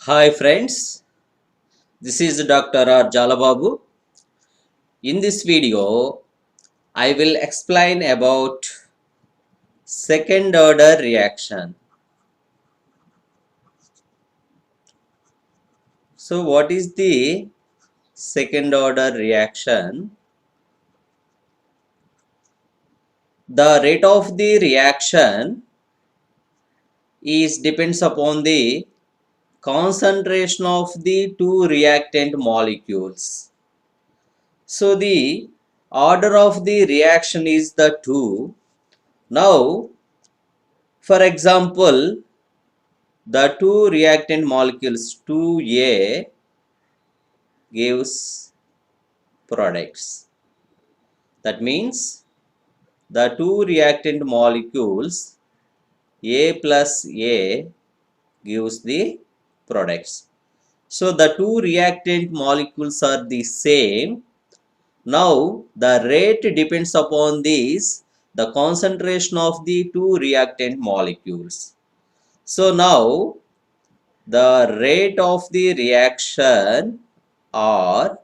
Hi friends, this is Dr. R. Jalababu. In this video, I will explain about second order reaction. So what is the second order reaction? The rate of the reaction is depends upon the concentration of the two reactant molecules. So the order of the reaction is the 2. Now, for example, the two reactant molecules 2A gives products. That means the two reactant molecules A plus A gives the products. So the two reactant molecules are the same. Now the rate depends upon this, the concentration of the two reactant molecules. So now the rate of the reaction or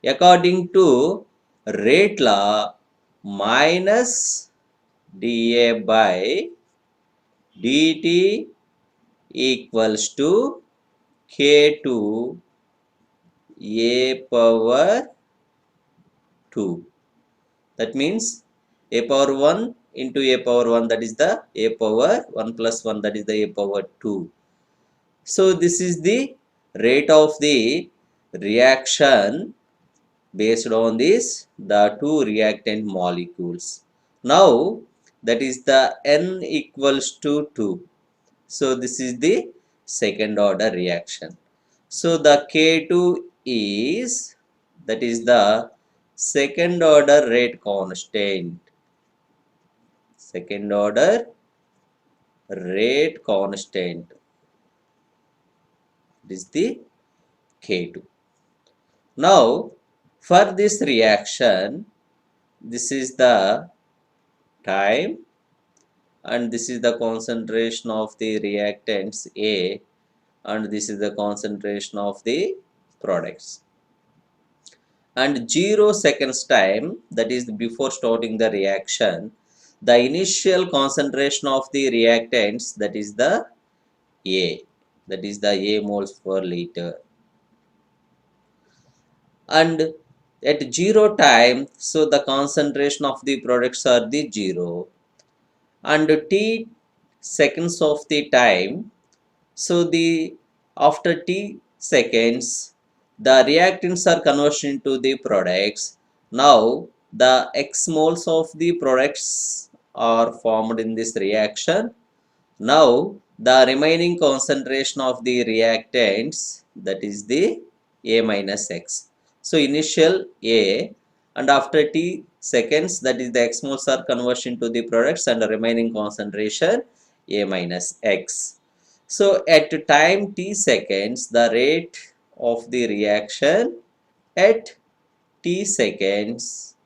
according to rate law minus dA by dt equals to K2 A power 2. That means A power 1 into A power 1, that is the A power 1 plus 1, that is the A power 2. So this is the rate of the reaction based on this the two reactant molecules. Now that is the n equals to 2. So this is the second order reaction. So the K2 is, that is the second order rate constant. Second order rate constant. This is the K2. Now for this reaction, this is the time and this is the concentration of the reactants A and this is the concentration of the products. And 0 seconds time, that is before starting the reaction, the initial concentration of the reactants, that is the A, that is the A moles per liter. And at 0 time, so the concentration of the products are the 0. And t seconds of the time, so the after t seconds the reactants are converted into the products. Now the x moles of the products are formed in this reaction. Now the remaining concentration of the reactants, that is the A minus x. So initial A and after t seconds, that is the x moles are converted into the products and the remaining concentration A minus x. So at time t seconds, the rate of the reaction at t seconds,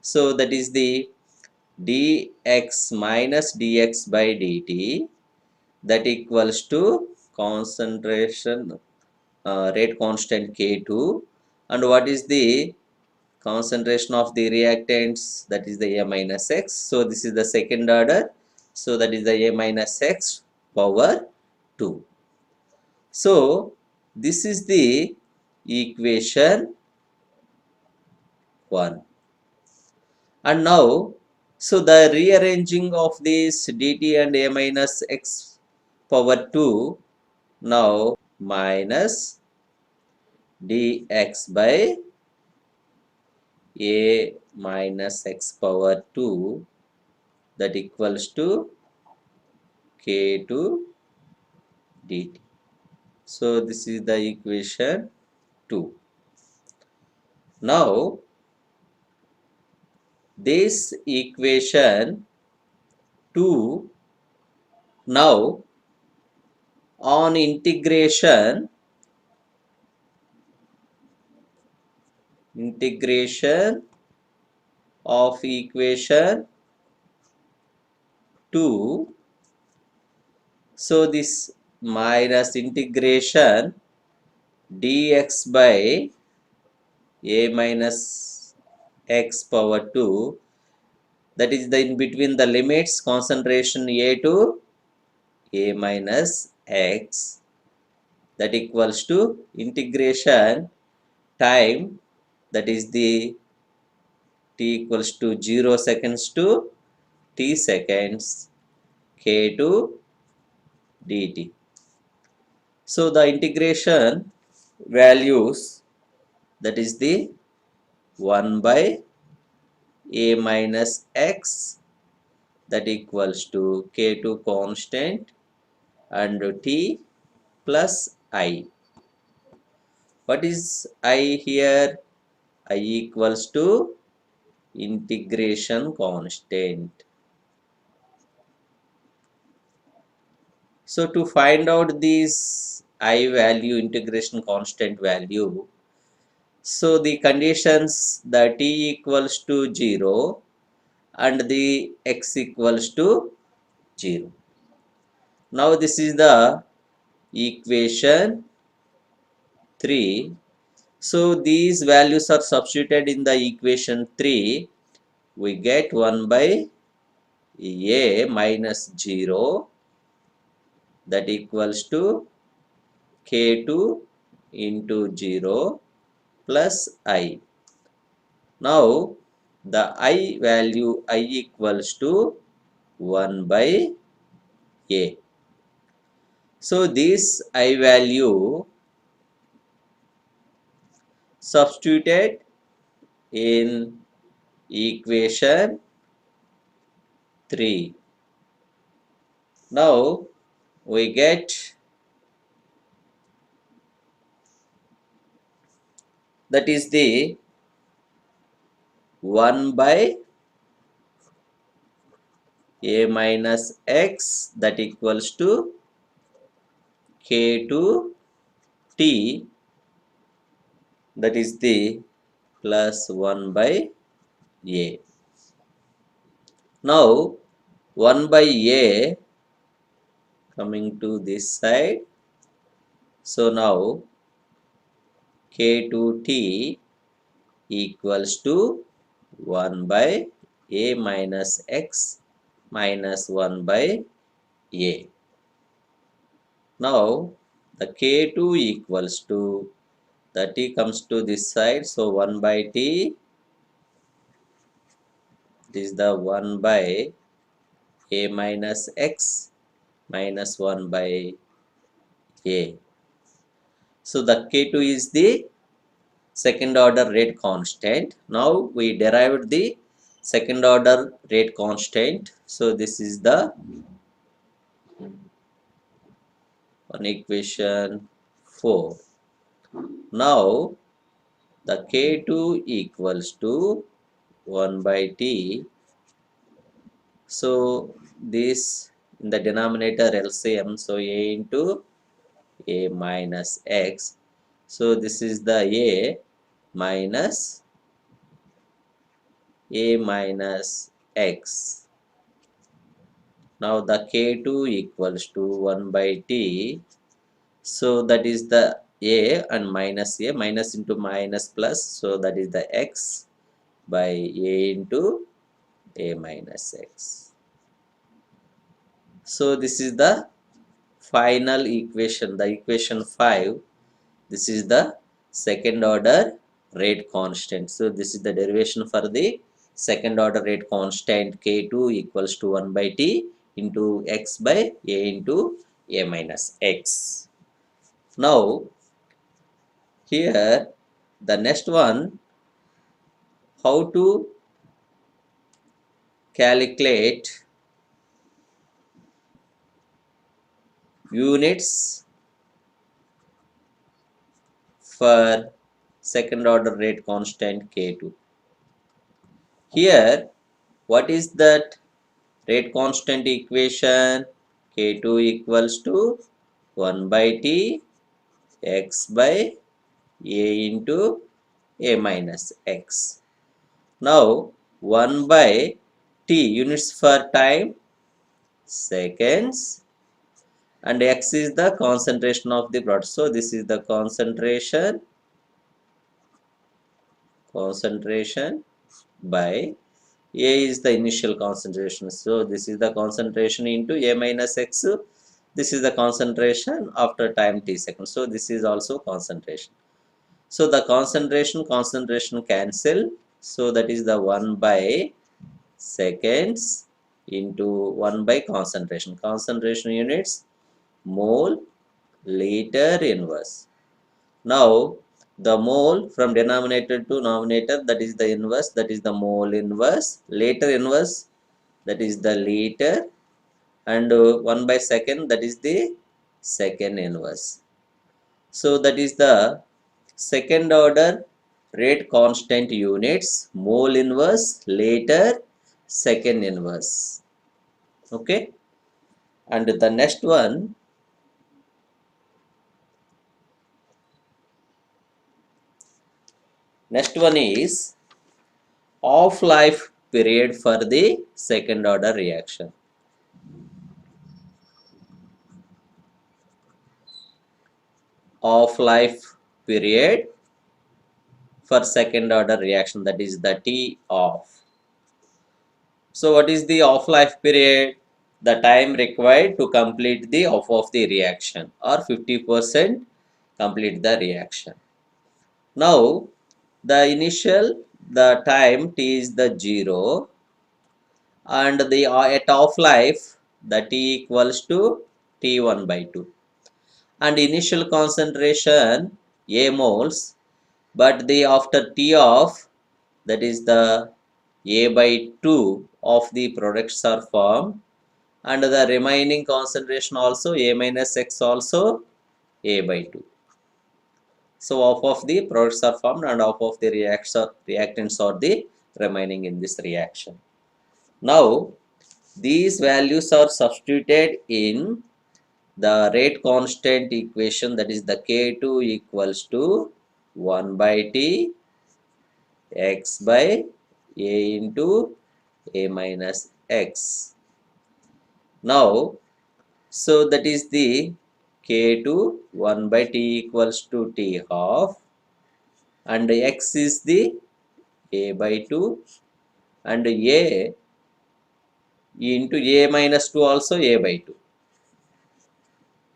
so that is the dx minus dx by dt, that equals to concentration rate constant K2, and what is the concentration of the reactants, that is the A minus x. So this is the second order, so that is the A minus x power 2. So this is the equation 1. And now, so the rearranging of this dt and A minus x power 2, now minus dx by A minus x power 2, that equals to K2 dt. So this is the equation 2. Now this equation 2, now on integration of equation 2, so this minus integration dx by a minus x power 2, that is the in between the limits concentration a to a minus x, that equals to integration time, that is the t equals to 0 seconds to t seconds k to dt. So the integration values, that is the 1 by a minus x, that equals to k2 constant and t plus I. What is I here? I equals to integration constant. So to find out this I value, integration constant value, so the conditions, the t equals to 0 and the x equals to 0. Now this is the equation 3. So these values are substituted in the equation 3. We get 1 by a minus 0, that equals to k2 into 0 plus I. Now the I value, I equals to 1 by a. So this I value substituted in equation 3. Now we get, that is the 1 by a minus x, that equals to k to t, that is the plus 1 by a. Now 1 by a coming to this side. So now k to t equals to 1 by a minus x minus 1 by a. Now the k2 equals to, the t comes to this side, so 1 by t, it is the 1 by a minus x minus 1 by a. So the k2 is the second order rate constant. Now we derived the second order rate constant. So this is the on equation 4. Now the k2 equals to 1 by t. So this in the denominator LCM, so a into a minus x. So this is the a minus x. Now the k2 equals to 1 by t. So that is the a and minus a, minus into minus plus. So that is the x by a into a minus x. So this is the final equation, the equation 5. This is the second order rate constant. So this is the derivation for the second order rate constant k2 equals to 1 by t into x by a into a minus x. Now here the next one, how to calculate units for second order rate constant k2. Here what is that rate constant equation? K2 equals to 1 by t x by a into a minus x. Now 1 by t, units for time, seconds, and X is the concentration of the product. So this is the concentration by A is the initial concentration. So this is the concentration into A minus X. This is the concentration after time t seconds. So this is also concentration. So the concentration cancel. So that is the 1 by seconds into 1 by concentration. Concentration units mole liter inverse. Now the mole from denominator to numerator, that is the inverse, that is the mole inverse. Liter inverse, that is the liter, and 1 by second, that is the second inverse. So that is the second order rate constant units, mole inverse, liter, second inverse. Okay, and the next one, is off life period for the second order reaction. Off life period for second order reaction, that is the T off. So what is the off life period? The time required to complete the off of the reaction, or 50% complete the reaction. Now the time t is the 0, and the at off life the t equals to t1 by 2, and initial concentration A moles, but the after T off, that is the A by 2 of the products are formed, and the remaining concentration also A minus X also A by 2. So half of the products are formed and half of the reactants are the remaining in this reaction. Now these values are substituted in the rate constant equation, that is the K2 equals to 1 by T x by A into A minus X. Now, so that is the K2 1 by T equals to T half, and X is the A by 2, and A into A minus 2 also A by 2.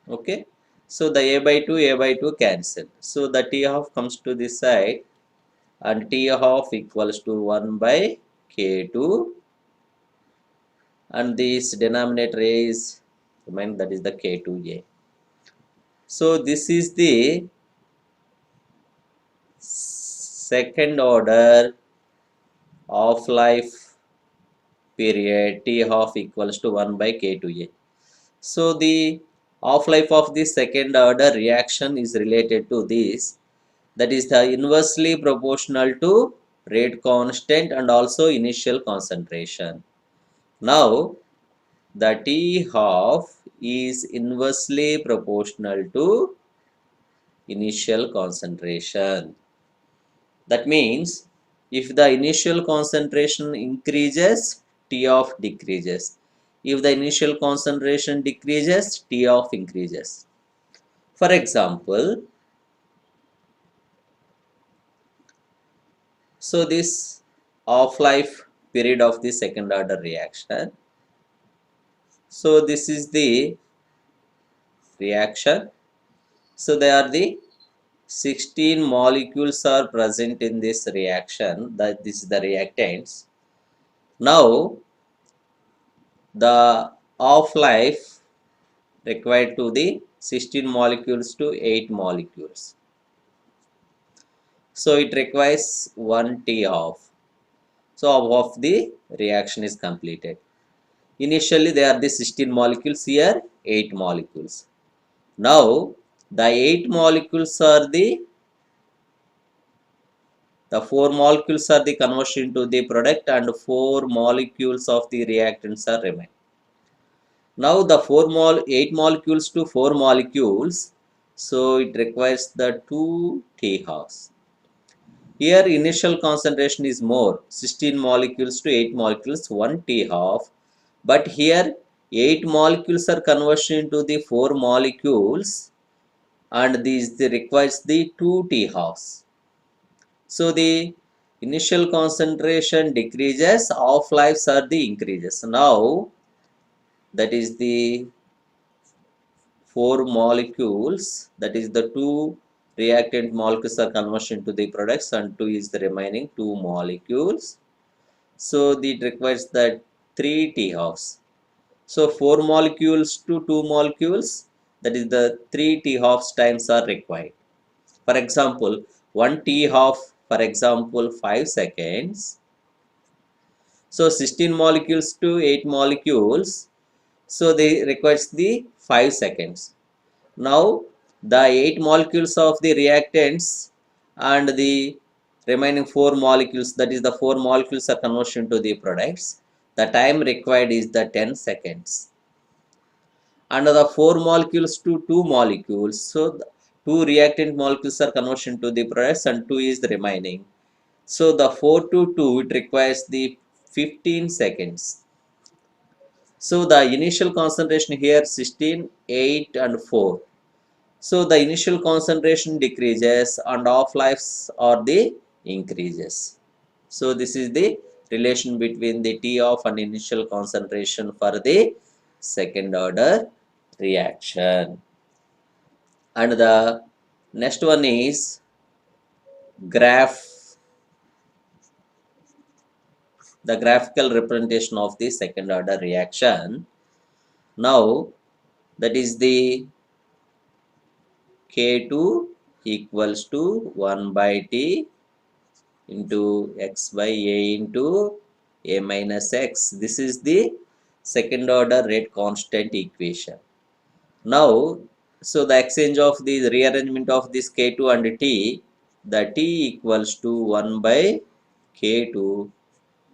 Okay. So the A by 2 cancel. So the T half comes to this side, and T half equals to 1 by K2, and this denominator is remain, that is the K2A. So this is the second order of life period T half equals to 1 by K2A. So the half life of the second order reaction is related to this, that is the inversely proportional to rate constant and also initial concentration. Now the T half is inversely proportional to initial concentration. That means if the initial concentration increases, T off decreases. If the initial concentration decreases, T off increases. For example, so this off life period of the second order reaction. So this is the reaction. So they are the 16 molecules are present in this reaction, that this is the reactants. Now the off life required to the 16 molecules to 8 molecules. So it requires 1 T off. So half of the reaction is completed. Initially there are the 16 molecules, here 8 molecules. Now the 8 molecules are the 4 molecules are the conversion into the product, and 4 molecules of the reactants are remain. Now the 8 molecules to 4 molecules, so it requires the 2 T halves. Here initial concentration is more, 16 molecules to 8 molecules, 1 T half, but here 8 molecules are converted into the 4 molecules, and these requires the 2 T halves. So the initial concentration decreases, half-lives are the increases. Now that is the 4 molecules, that is the 2 reactant molecules are converted into the products, and 2 is the remaining 2 molecules. So it requires that 3 T halves. So 4 molecules to 2 molecules, that is the 3 T halves times are required. For example, 1 T half, for example, 5 seconds. So 16 molecules to 8 molecules. So they requires the 5 seconds. Now the 8 molecules of the reactants and the remaining 4 molecules, that is the 4 molecules are converted into the products. The time required is the 10 seconds. And the 4 molecules to 2 molecules. So the 2 reactant molecules are converted into the products, and 2 is the remaining. So the 4 to 2, it requires the 15 seconds. So the initial concentration here 16, 8 and 4. So the initial concentration decreases and half-lives are the increases. So this is the relation between the T off and initial concentration for the second order reaction. And the next one is graph, the graphical representation of the second order reaction. Now that is the K2 equals to 1 by T into x by a into a minus x. This is the second order rate constant equation. Now, so the exchange of the rearrangement of this K2 and T, the T equals to 1 by K2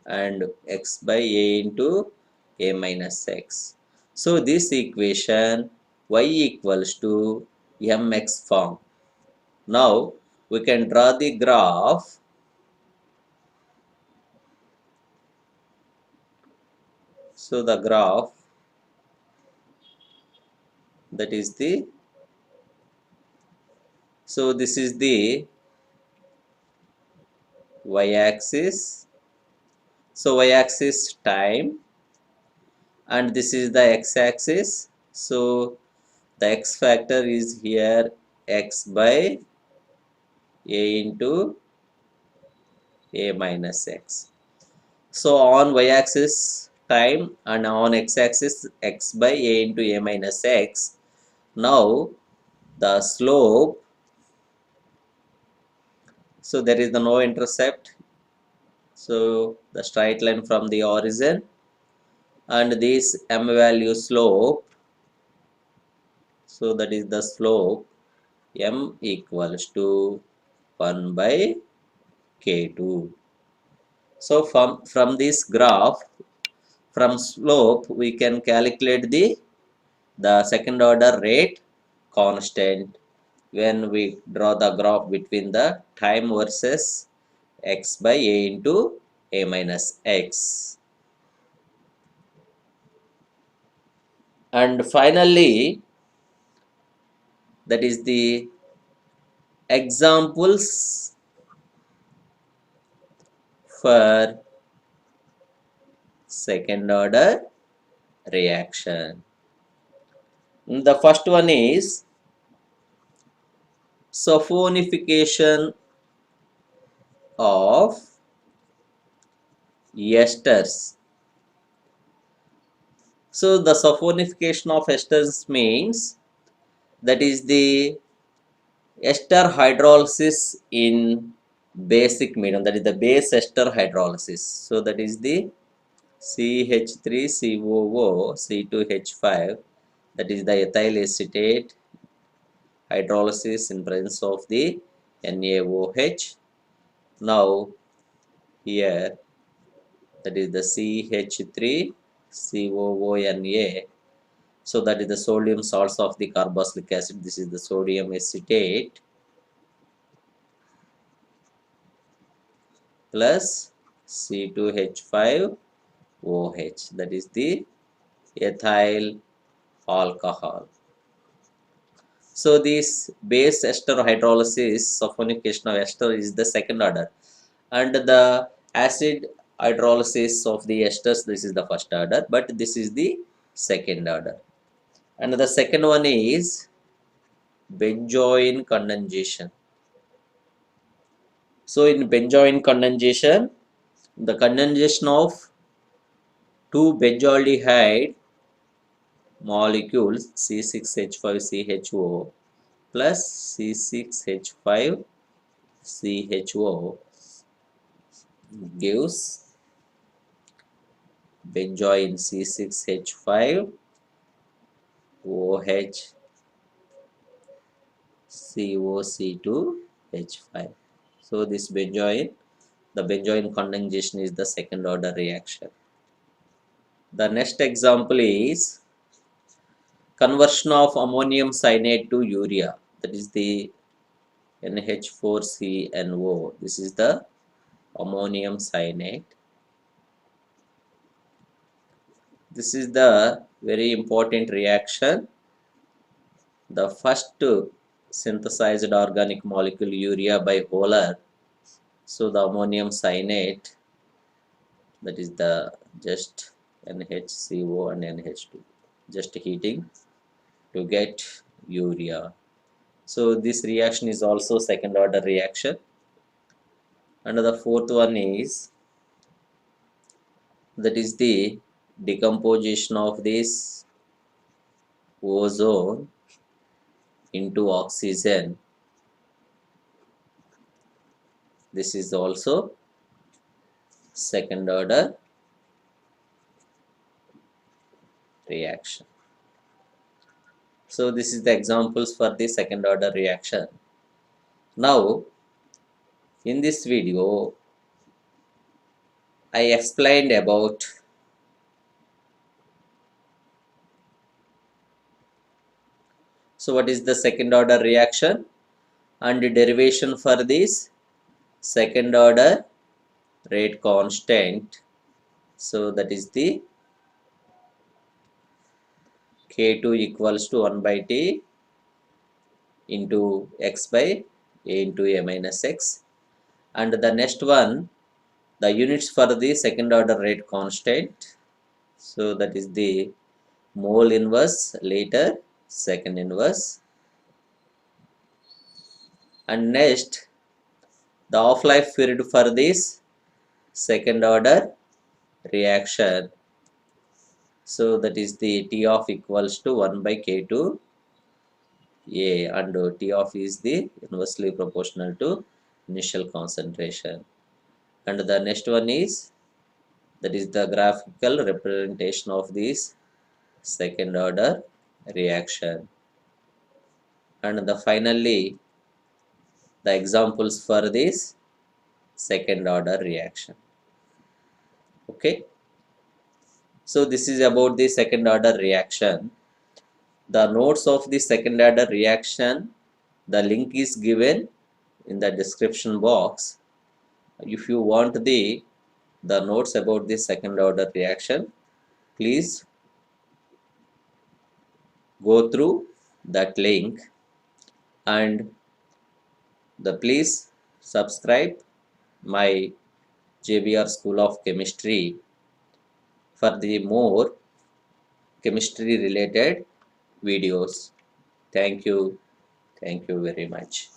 and x by a into a minus x. So this equation y equals to mx form. Now we can draw the graph. So the graph, that is the, so this is the y axis. So y axis time, and this is the x axis. So the x factor is here x by a into a minus x. So on y axis time and on x axis x by a into a minus x. Now the slope, so there is the no intercept. So the straight line from the origin, and this m value slope, so that is the slope m equals to 1 by k2. So from this graph, from slope we can calculate the second order rate constant when we draw the graph between the time versus x by a into a minus x. And finally, that is the examples for second order reaction. The first one is saponification of esters. So the saponification of esters means that is the ester hydrolysis in basic medium, that is the base ester hydrolysis. So that is the CH3COO C2H5, that is the ethyl acetate hydrolysis in presence of the NaOH. Now here, that is the CH3COONA. So that is the sodium salts of the carboxylic acid. This is the sodium acetate plus C2H5OH. That is the ethyl alcohol. So this base ester hydrolysis, sulfonication of ester is the second order, and the acid hydrolysis of the esters, this is the first order, but this is the second order. And the second one is benzoin condensation. So in benzoin condensation, the condensation of two benzaldehyde molecules C6H5CHO plus C6H5CHO gives benzoin C6H5OH COC2H5. So this benzoin, the benzoin condensation is the second order reaction. The next example is conversion of ammonium cyanide to urea, that is the NH4CNO. This is the ammonium cyanide. This is the very important reaction. The first synthesized organic molecule urea by Höhler. So the ammonium cyanide, that is the just NHCO and NH2, just heating to get urea. So this reaction is also second order reaction. And the fourth one is, that is the decomposition of this ozone into oxygen. This is also second order reaction. So this is the examples for the second order reaction. Now in this video I explained about what is the second order reaction and the derivation for this second order rate constant. So that is the K2 equals to 1 by T into X by A into A minus X. And the next one, the units for the second order rate constant. So that is the mole inverse, later second inverse. And next, the half-life period for this second order reaction. So that is the T of equals to 1 by K2 A, and T of is the inversely proportional to initial concentration. And the next one is, that is the graphical representation of this second order reaction. And the finally the examples for this second order reaction. Okay, so this is about the second order reaction. The notes of the second order reaction, the link is given in the description box. If you want the notes about the second order reaction, please go through that link, and please subscribe my JBR School of Chemistry for the more chemistry related videos. Thank you very much.